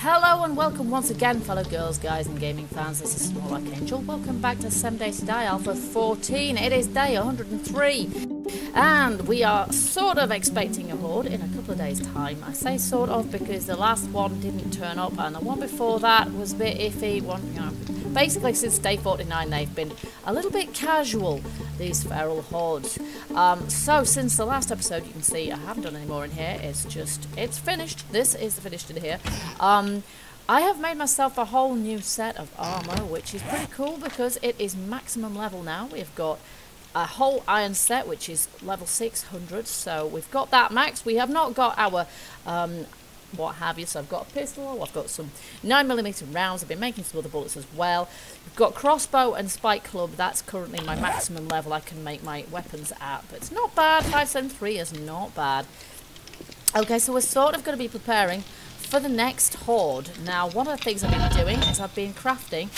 Hello and welcome once again, fellow girls, guys and gaming fans. This is Small Archangel. Welcome back to 7 Days to Die Alpha 14. It is day 103 and we are sort of expecting a horde in a couple of days time. I say sort of because the last one didn't turn up and the one before that was a bit iffy. Basically since day 49 they've been a little bit casual, these feral hordes. So since the last episode, you can see I haven't done any more in here. It's finished. This is the finished in here. I have made myself a whole new set of armor, which is pretty cool because it is maximum level now. We've got a whole iron set, which is level 600, so we've got that max. We have not got our what have you. So I've got a pistol, I've got some 9mm rounds, I've been making some other bullets as well. We've got crossbow and spike club. That's currently my maximum level I can make my weapons at, but it's not bad. 573 is not bad. Okay, so we're sort of going to be preparing for the next horde. Now, one of the things I've been doing is I've been crafting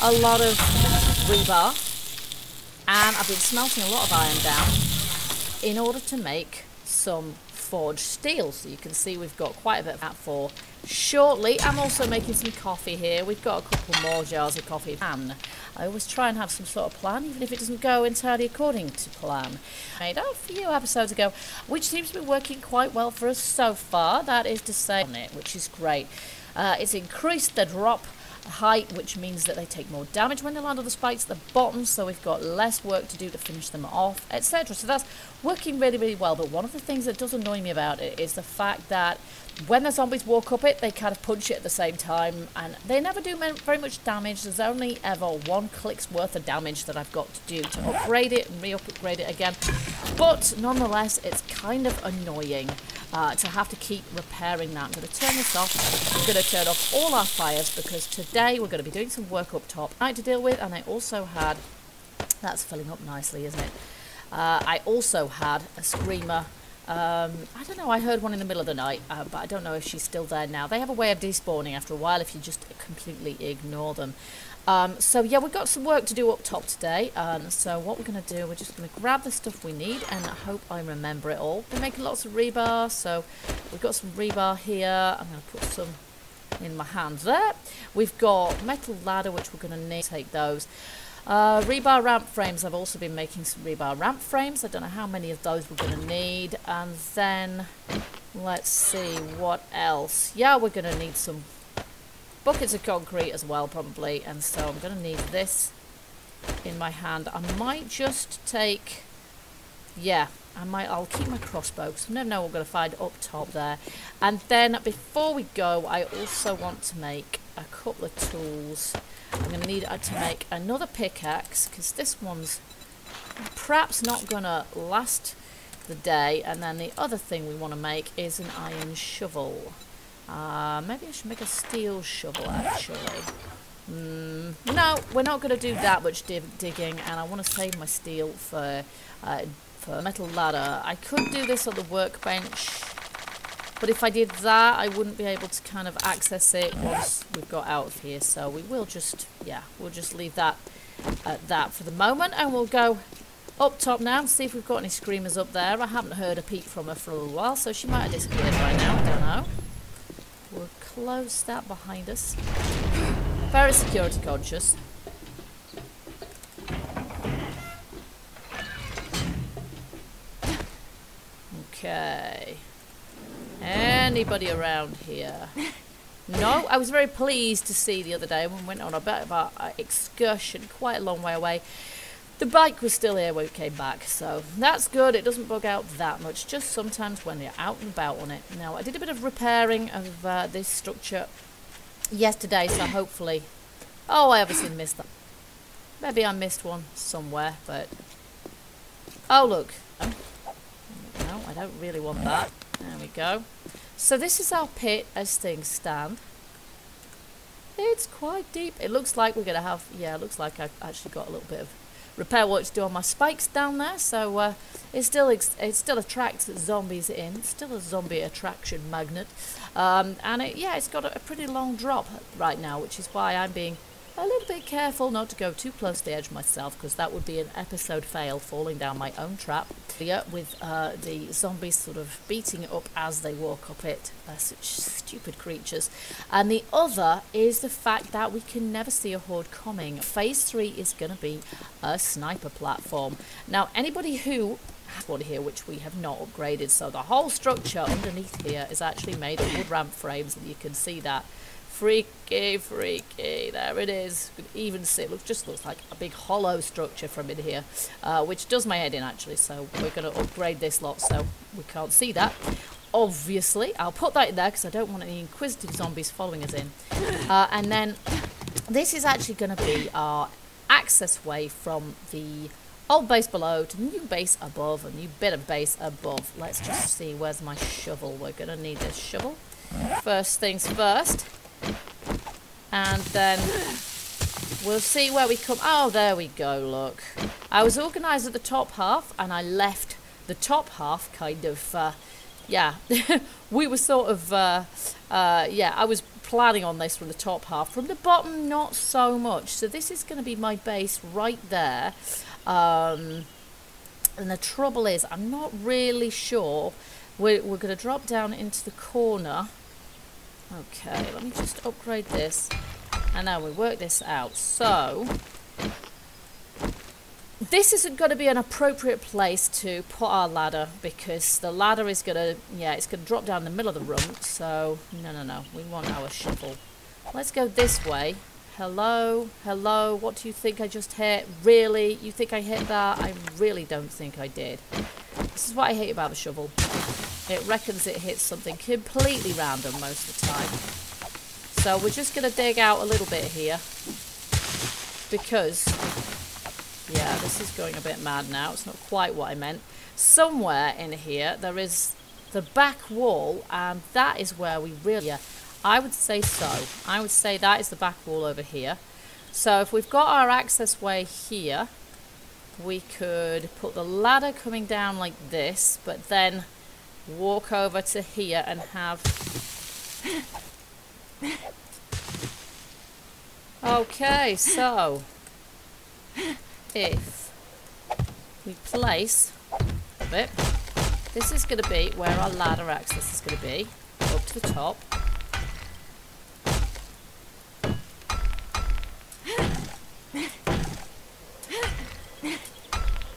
a lot of rebar, and I've been smelting a lot of iron down in order to make some forged steel. So you can see we've got quite a bit of that for shortly. I'm also making some coffee here. We've got a couple more jars of coffee. And I always try and have some sort of plan, even if it doesn't go entirely according to plan. I made a few episodes ago, which seems to be working quite well for us so far. That is to say, on it, which is great. It's increased the drop height, which means that they take more damage when they land on the spikes at the bottom, so we've got less work to do to finish them off, etc. So that's working really, really well. But one of the things that does annoy me about it is the fact that when the zombies walk up it, they kind of punch it at the same time, and they never do very much damage. There's only ever one click's worth of damage that I've got to do to upgrade it and re-upgrade it again. But nonetheless, it's kind of annoying to have to keep repairing that. I'm going to turn this off. I'm going to turn off all our fires because today we're going to be doing some work up top to deal with, and I also had... That's filling up nicely, isn't it? I also had a screamer. I don't know, I heard one in the middle of the night, but I don't know if she's still there now. They have a way of despawning after a while if you just completely ignore them. So yeah, we've got some work to do up top today. So what we're going to do, we're just going to grab the stuff we need, and I hope I remember it all. We're making lots of rebar, so we've got some rebar here. I'm going to put some in my hands there. We've got metal ladder, which we're going to need to take those. Rebar ramp frames. I've also been making some rebar ramp frames. I don't know how many of those we're going to need. And then let's see what else. Yeah, we're going to need some buckets of concrete as well, probably. And so I'm going to need this in my hand. I might just take... Yeah, I'll keep my crossbow because I never know what we're going to find up top there. And then before we go, I also want to make a couple of tools. I'm going to need to make another pickaxe because this one's perhaps not going to last the day. And then the other thing we want to make is an iron shovel. Maybe I should make a steel shovel actually. No, we're not going to do that much digging, and I want to save my steel for metal ladder. I could do this on the workbench, but if I did that, I wouldn't be able to kind of access it once we've got out of here. So we will just, yeah, we'll just leave that at that for the moment, and we'll go up top now and see if we've got any screamers up there. I haven't heard a peep from her for a little while, so she might have disappeared by now, I don't know. We'll close that behind us. Very security conscious. Okay. Anybody around here? No, I was very pleased to see the other day when we went on a bit of an excursion quite a long way away. The bike was still here when we came back, so that's good. It doesn't bug out that much, just sometimes when you're out and about on it. Now, I did a bit of repairing of this structure yesterday, so hopefully... Oh, I obviously missed that. Maybe I missed one somewhere, but... Oh, look. No, I don't really want that. There we go. So this is our pit as things stand. It's quite deep. It looks like we're going to have... Yeah, it looks like I've actually got a little bit of repair work to do on my spikes down there. So it still attracts zombies in. It's still a zombie attraction magnet. And it's got a pretty long drop right now, which is why I'm being a little bit careful not to go too close to the edge myself, because that would be an episode fail, falling down my own trap. Yeah, with the zombies sort of beating it up as they walk up it. Such stupid creatures. And the other is the fact that we can never see a horde coming. Phase 3 is going to be a sniper platform. Now, anybody who has one here, which we have not upgraded, so the whole structure underneath here is actually made of wood ramp frames, and you can see that. Freaky, freaky. There it is. You can even see it just looks like a big hollow structure from in here, which does my head in actually. So we're going to upgrade this lot so we can't see that. Obviously, I'll put that in there because I don't want any inquisitive zombies following us in. And then this is actually going to be our access way from the old base below to the new base above, a new bit of base above. Let's just see, where's my shovel? We're going to need this shovel. First things first. And then we'll see where we come. Oh, there we go, look. I was organised at the top half, and I left the top half kind of, yeah. We were sort of, yeah, I was planning on this from the top half. From the bottom, not so much. So this is going to be my base right there. And the trouble is, I'm not really sure. We're going to drop down into the corner. Okay, let me just upgrade this, and now we work this out. So, this isn't going to be an appropriate place to put our ladder, because the ladder is going to, yeah, it's going to drop down the middle of the room. So, no, we want our shovel. Let's go this way. Hello, hello, what do you think I just hit? Really? You think I hit that? I really don't think I did. This is what I hate about the shovel. It reckons it hits something completely random most of the time. So we're just going to dig out a little bit here. Because, yeah, this is going a bit mad now. It's not quite what I meant. Somewhere in here there is the back wall, and that is where we really... Yeah, I would say so. I would say that is the back wall over here. So if we've got our access way here, we could put the ladder coming down like this, but then walk over to here and have... Okay, so if we place a bit, this is going to be where our ladder access is going to be, up to the top.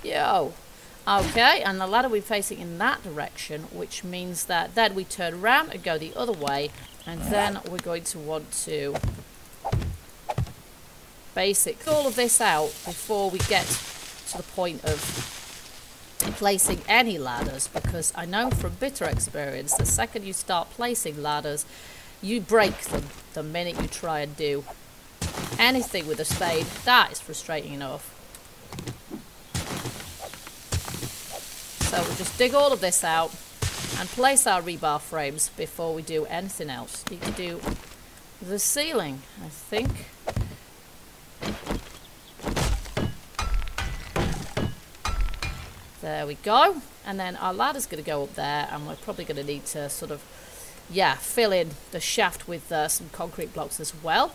Yo. Okay, and the ladder we're facing in that direction, which means that then we turn around and go the other way, and then we're going to want to basic all of this out before we get to the point of placing any ladders, because I know from bitter experience, the second you start placing ladders, you break them the minute you try and do anything with a spade. That is frustrating enough. So we'll just dig all of this out and place our rebar frames before we do anything else. Need to do the ceiling, I think. There we go. And then our ladder's going to go up there, and we're probably going to need to sort of, yeah, fill in the shaft with some concrete blocks as well.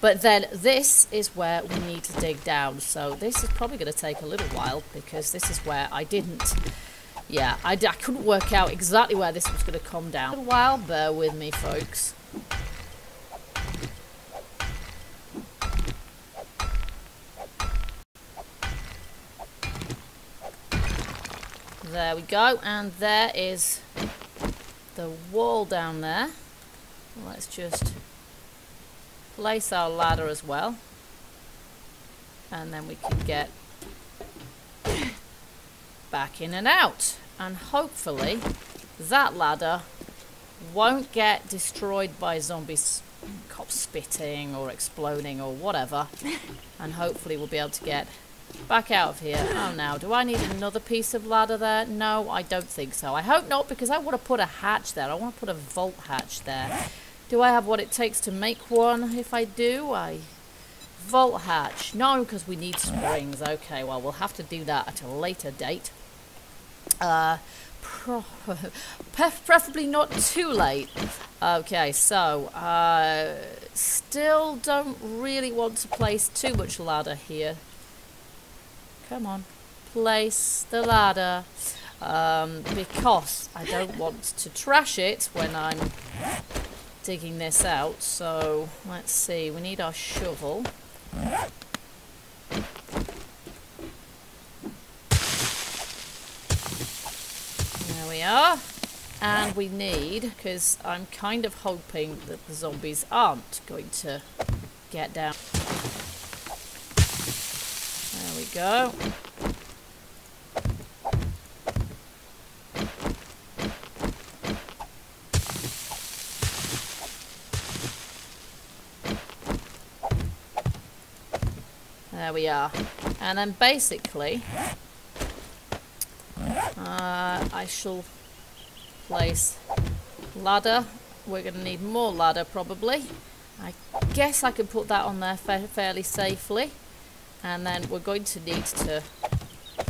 But then this is where we need to dig down. So this is probably going to take a little while, because this is where I didn't... Yeah, I couldn't work out exactly where this was going to come down. A little while, bear with me, folks. There we go, and there is the wall down there. Let's just place our ladder as well, and then we can get back in and out, and hopefully that ladder won't get destroyed by zombies, cops spitting or exploding or whatever, and hopefully we'll be able to get back out of here. Oh, now, do I need another piece of ladder there? No, I don't think so. I hope not, because I want to put a hatch there. I want to put a vault hatch there. Do I have what it takes to make one? If I do, vault hatch. No, because we need springs. Okay, well, we'll have to do that at a later date. preferably not too late. Okay, so still don't really want to place too much ladder here. Come on, place the ladder, because I don't want to trash it when I'm digging this out. So let's see, we need our shovel. There we are. And we need, because I'm kind of hoping that the zombies aren't going to get down. There we go. There we are. And then basically, I shall place ladder. We're going to need more ladder probably. I guess I can put that on there fairly safely. And then we're going to need to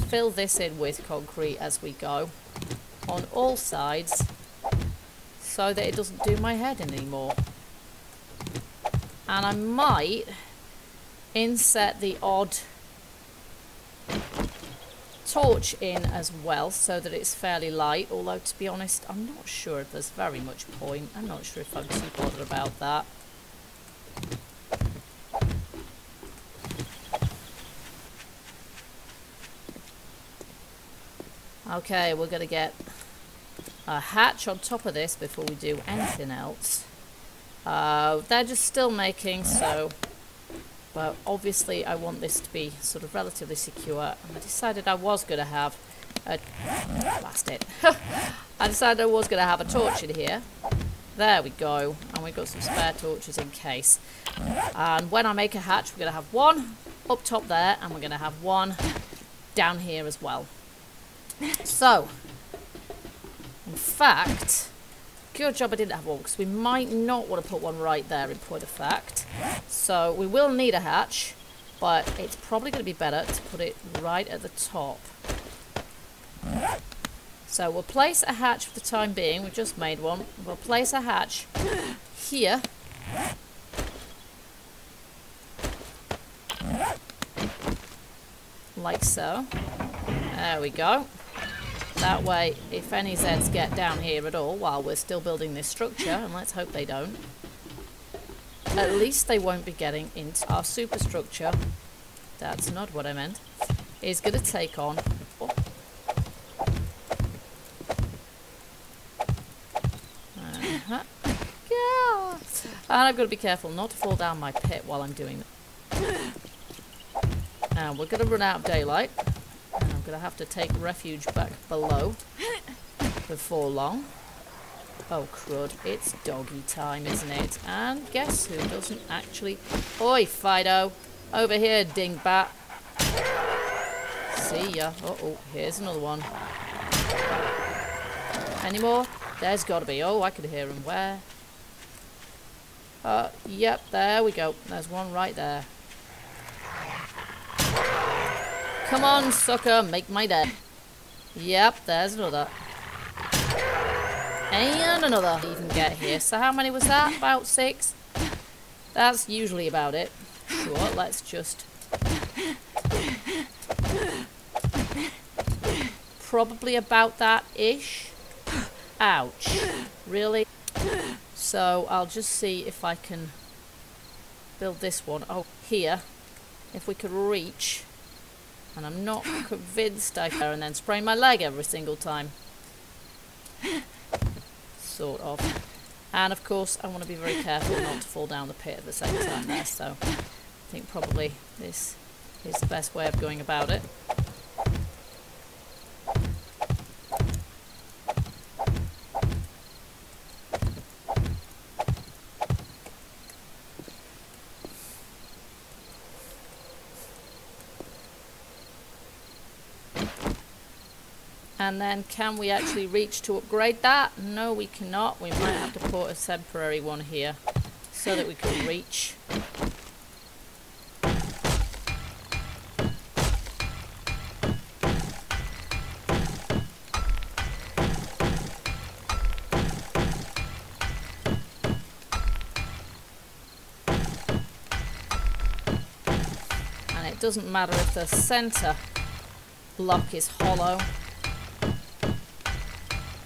fill this in with concrete as we go on all sides so that it doesn't do my head in anymore. And I might inset the odd torch in as well so that it's fairly light, although to be honest I'm not sure if there's very much point. I'm not sure if I'm too bothered about that. Okay, we're going to get a hatch on top of this before we do anything else. They're just still making, so... But obviously I want this to be sort of relatively secure. And I decided I was going to have a... Blast it. I decided I was going to have a torch in here. There we go. And we've got some spare torches in case. And when I make a hatch, we're going to have one up top there. And we're going to have one down here as well. So, in fact... Good job I didn't have one, because we might not want to put one right there in point of fact. So we will need a hatch, but it's probably going to be better to put it right at the top. So we'll place a hatch for the time being. We've just made one. We'll place a hatch here. Like so. There we go. That way, if any Zeds get down here at all while we're still building this structure, and let's hope they don't, at least they won't be getting into our superstructure. That's not what I meant. Is going to take on... Oh. Yeah. And I've got to be careful not to fall down my pit while I'm doing that. And we're going to run out of daylight. I'm going to have to take refuge back below before long. Oh crud, it's doggy time, isn't it? And guess who doesn't actually... Oi, Fido! Over here, dingbat! See ya. Uh-oh, here's another one. Any more? There's got to be. Oh, I could hear him. Where? Yep, there we go. There's one right there. Come on, sucker, make my day. Yep, there's another. And another. Even get here. So how many was that? About 6? That's usually about it. Sure, let's just... Probably about that-ish. Ouch. Really? So I'll just see if I can build this one. Oh, here. If we could reach... And I'm not convinced I can, and then sprain my leg every single time. Sort of. And of course, I want to be very careful not to fall down the pit at the same time there, so I think probably this is the best way of going about it. And then can we actually reach to upgrade that? No, we cannot. We might have to put a temporary one here so that we can reach. it doesn't matter if the center block is hollow.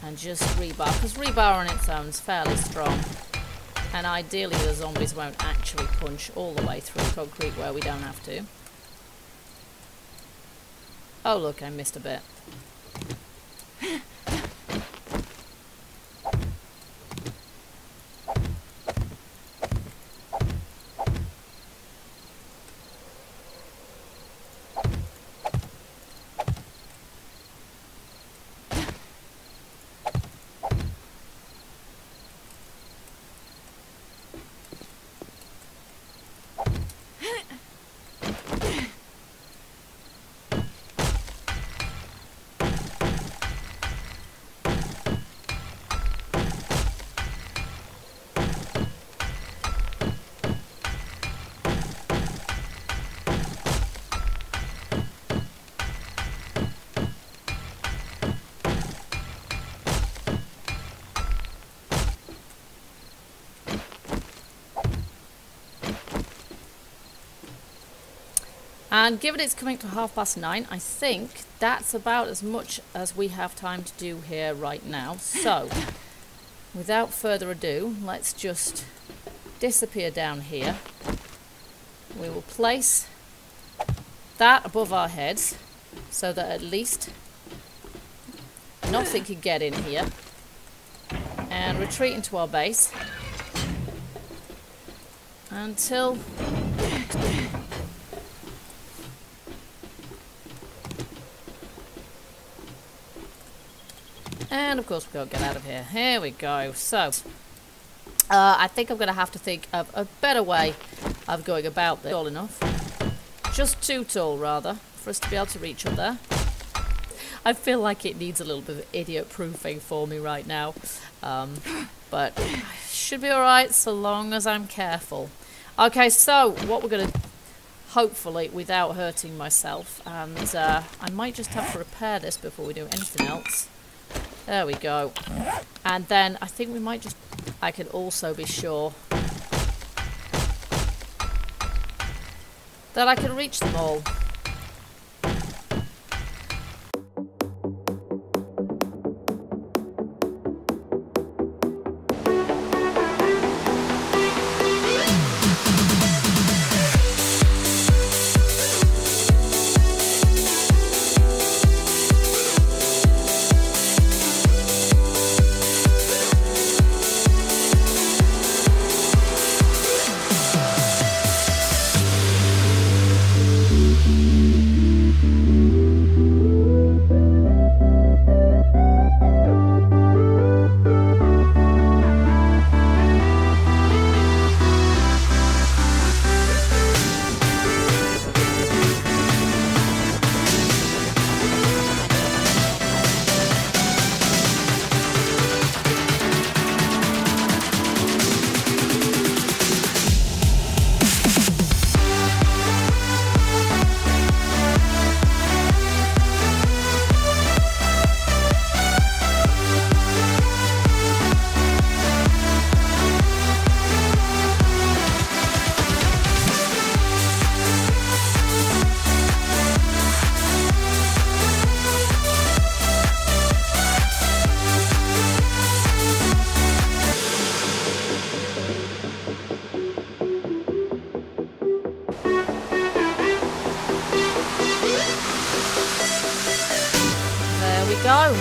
And just rebar, because rebar on its own is fairly strong. And ideally the zombies won't actually punch all the way through concrete where we don't have to. Oh look, I missed a bit. And given it's coming to 9:30, I think that's about as much as we have time to do here right now. So, without further ado, let's just disappear down here. We will place that above our heads so that at least nothing can get in here. And retreat into our base until... And of course we gotta get out of here. Here we go. So, I think I'm gonna have to think of a better way of going about this. Tall enough. Just too tall, rather, for us to be able to reach up there. I feel like it needs a little bit of idiot proofing for me right now. But should be alright so long as I'm careful. Okay, so what we're gonna... Hopefully without hurting myself. And I might just have to repair this before we do anything else. There we go. And then I think we might just... I can also be sure that I can reach them all.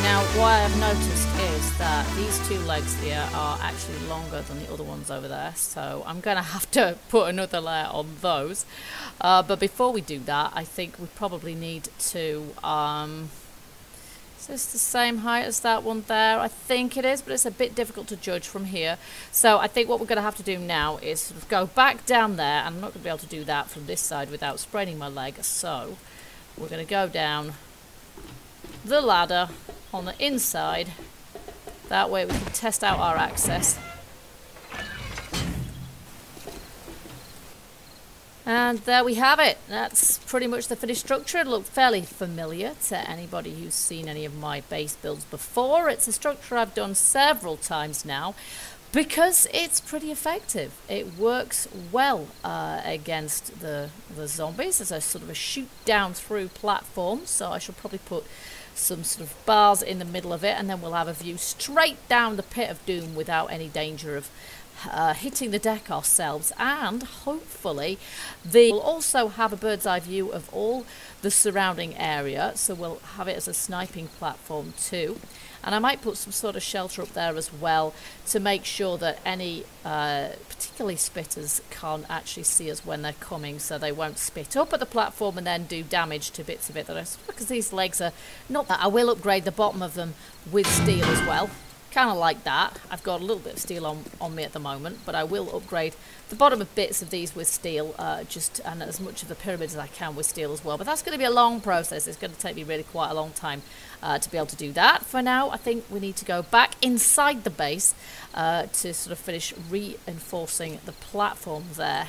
Now, what I have noticed is that these two legs here are actually longer than the other ones over there, so I'm going to have to put another layer on those. But before we do that, I think we probably need to... is this the same height as that one there? I think it is, but it's a bit difficult to judge from here. So I think what we're going to have to do now is sort of go back down there, and I'm not going to be able to do that from this side without spraining my leg, so we're going to go down the ladder on the inside. That way we can test out our access. And there we have it. That's pretty much the finished structure. It looked fairly familiar to anybody who's seen any of my base builds before. It's a structure I've done several times now, because it's pretty effective. It works well against the zombies as a sort of a shoot down through platform. So I shall probably put some sort of bars in the middle of it, and then we'll have a view straight down the pit of doom without any danger of hitting the deck ourselves. And hopefully we'll also have a bird's eye view of all the surrounding area, so we'll have it as a sniping platform too. And I might put some sort of shelter up there as well to make sure that any particularly spitters can't actually see us when they're coming, so they won't spit up at the platform and then do damage to bits of it. Because these legs are not that. I will upgrade the bottom of them with steel as well. Kind of like that. I've got a little bit of steel on me at the moment, but I will upgrade the bottom of bits of these with steel, and as much of the pyramid as I can with steel as well. But that's going to be a long process. It's going to take me really quite a long time to be able to do that. For now, I think we need to go back inside the base to sort of finish reinforcing the platform there.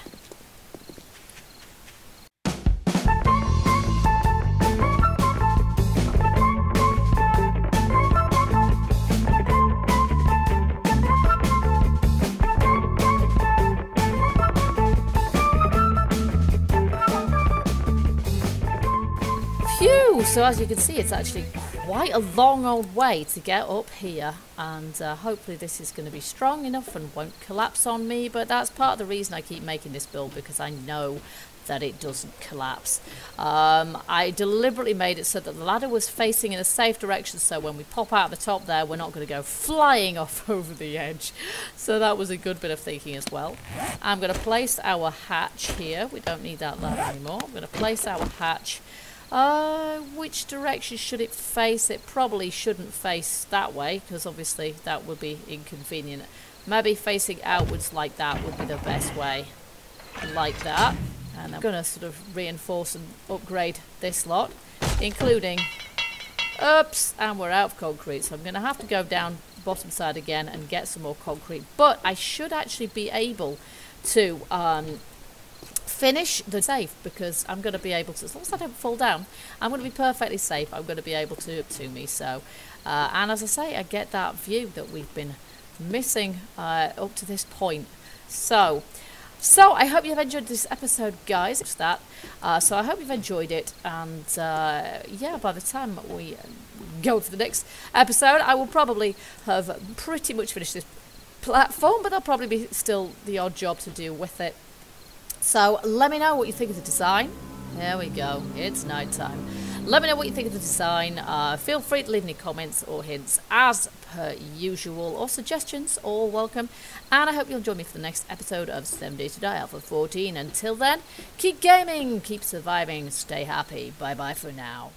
So as you can see, it's actually quite a long old way to get up here, and hopefully this is going to be strong enough and won't collapse on me. But that's part of the reason I keep making this build, because I know that it doesn't collapse. I deliberately made it so that the ladder was facing in a safe direction, so when we pop out the top there, we're not going to go flying off over the edge. So that was a good bit of thinking as well. I'm going to place our hatch here. We don't need that ladder anymore. I'm going to place our hatch. Which direction should it face? It probably shouldn't face that way, because obviously that would be inconvenient. Maybe facing outwards like that would be the best way. Like that. And I'm going to sort of reinforce and upgrade this lot, including... Oops! And we're out of concrete, so I'm going to have to go down the bottom side again and get some more concrete. But I should actually be able to... finish the safe, because I'm going to be able to, as long as I don't fall down, I'm going to be perfectly safe. I'm going to be able to me. So and as I say, I get that view that we've been missing up to this point. So I hope you've enjoyed this episode, guys. It's that. So I hope you've enjoyed it, and yeah, by the time we go for the next episode, I will probably have pretty much finished this platform, but there'll probably be still the odd job to do with it. So let me know what you think of the design. There we go. It's night time. Let me know what you think of the design. Feel free to leave any comments or hints as per usual, or suggestions, all welcome. And I hope you'll join me for the next episode of 7 Days to Die Alpha 14. Until then, keep gaming, keep surviving, stay happy. Bye bye for now.